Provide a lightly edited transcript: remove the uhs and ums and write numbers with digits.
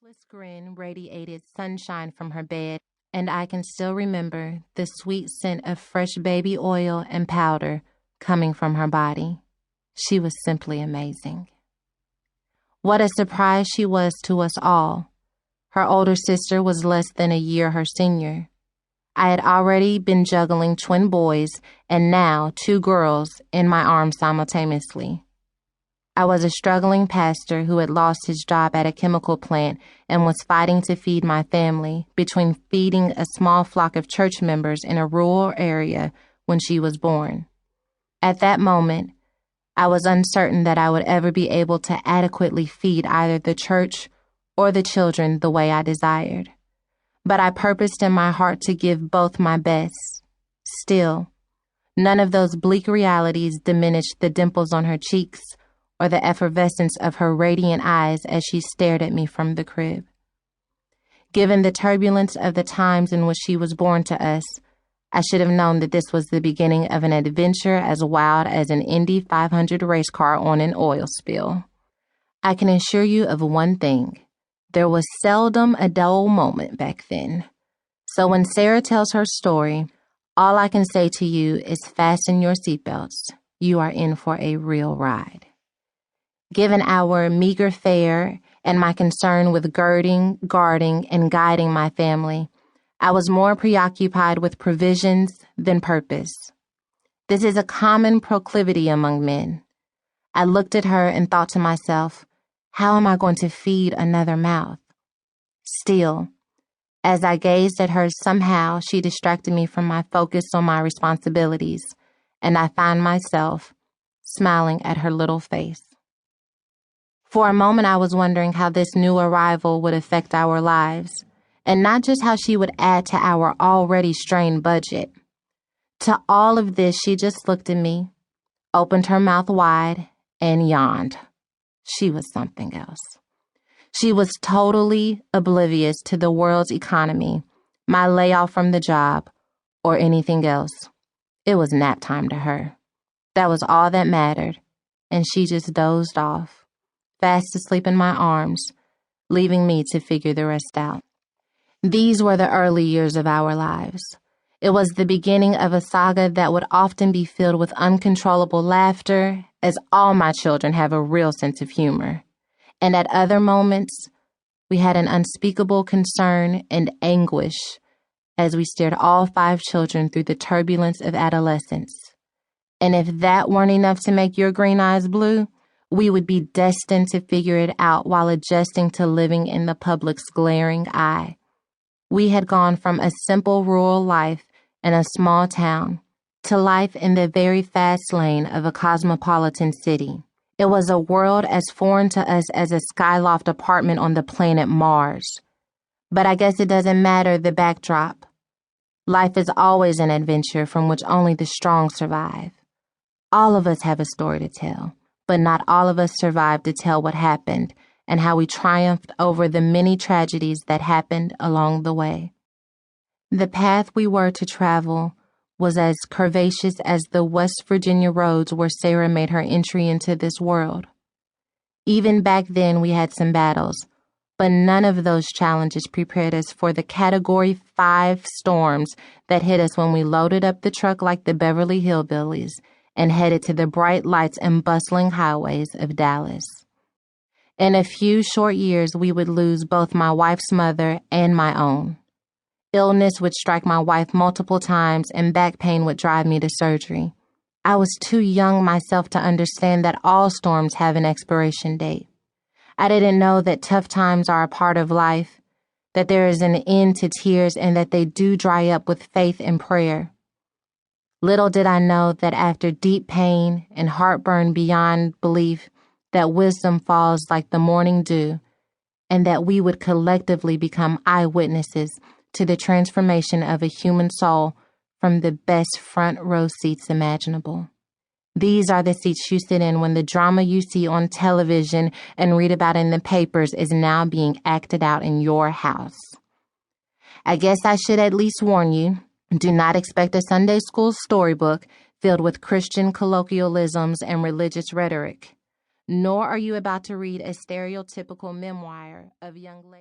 faceless grin radiated sunshine from her bed, and I can still remember the sweet scent of fresh baby oil and powder coming from her body. She was simply amazing. What a surprise she was to us all. Her older sister was less than a year her senior. I had already been juggling twin boys and now 2 girls in my arms simultaneously. I was a struggling pastor who had lost his job at a chemical plant and was fighting to feed my family between feeding a small flock of church members in a rural area when she was born. At that moment, I was uncertain that I would ever be able to adequately feed either the church or the children the way I desired. But I purposed in my heart to give both my best. Still, none of those bleak realities diminished the dimples on her cheeks or the effervescence of her radiant eyes as she stared at me from the crib. Given the turbulence of the times in which she was born to us, I should have known that this was the beginning of an adventure as wild as an Indy 500 race car on an oil spill. I can assure you of one thing. There was seldom a dull moment back then. So when Sarah tells her story, all I can say to you is fasten your seatbelts. You are in for a real ride. Given our meager fare and my concern with girding, guarding, and guiding my family, I was more preoccupied with provisions than purpose. This is a common proclivity among men. I looked at her and thought to myself, how am I going to feed another mouth? Still, as I gazed at her, somehow she distracted me from my focus on my responsibilities, and I found myself smiling at her little face. For a moment, I was wondering how this new arrival would affect our lives, and not just how she would add to our already strained budget. To all of this, she just looked at me, opened her mouth wide, and yawned. She was something else. She was totally oblivious to the world's economy, my layoff from the job, or anything else. It was nap time to her. That was all that mattered, and she just dozed off, fast asleep in my arms, leaving me to figure the rest out. These were the early years of our lives. It was the beginning of a saga that would often be filled with uncontrollable laughter, as all my children have a real sense of humor. And at other moments, we had an unspeakable concern and anguish as we steered all 5 children through the turbulence of adolescence. And if that weren't enough to make your green eyes blue, we would be destined to figure it out while adjusting to living in the public's glaring eye. We had gone from a simple rural life in a small town to life in the very fast lane of a cosmopolitan city. It was a world as foreign to us as a skyloft apartment on the planet Mars. But I guess it doesn't matter the backdrop. Life is always an adventure from which only the strong survive. All of us have a story to tell, but not all of us survived to tell what happened and how we triumphed over the many tragedies that happened along the way. The path we were to travel was as curvaceous as the West Virginia roads where Sarah made her entry into this world. Even back then we had some battles, but none of those challenges prepared us for the Category 5 storms that hit us when we loaded up the truck like the Beverly Hillbillies and headed to the bright lights and bustling highways of Dallas. In a few short years, we would lose both my wife's mother and my own. Illness would strike my wife multiple times, and back pain would drive me to surgery. I was too young myself to understand that all storms have an expiration date. I didn't know that tough times are a part of life, that there is an end to tears, and that they do dry up with faith and prayer. Little did I know that after deep pain and heartburn beyond belief, that wisdom falls like the morning dew, and that we would collectively become eyewitnesses to the transformation of a human soul from the best front row seats imaginable. These are the seats you sit in when the drama you see on television and read about in the papers is now being acted out in your house. I guess I should at least warn you, do not expect a Sunday school storybook filled with Christian colloquialisms and religious rhetoric, nor are you about to read a stereotypical memoir of young ladies.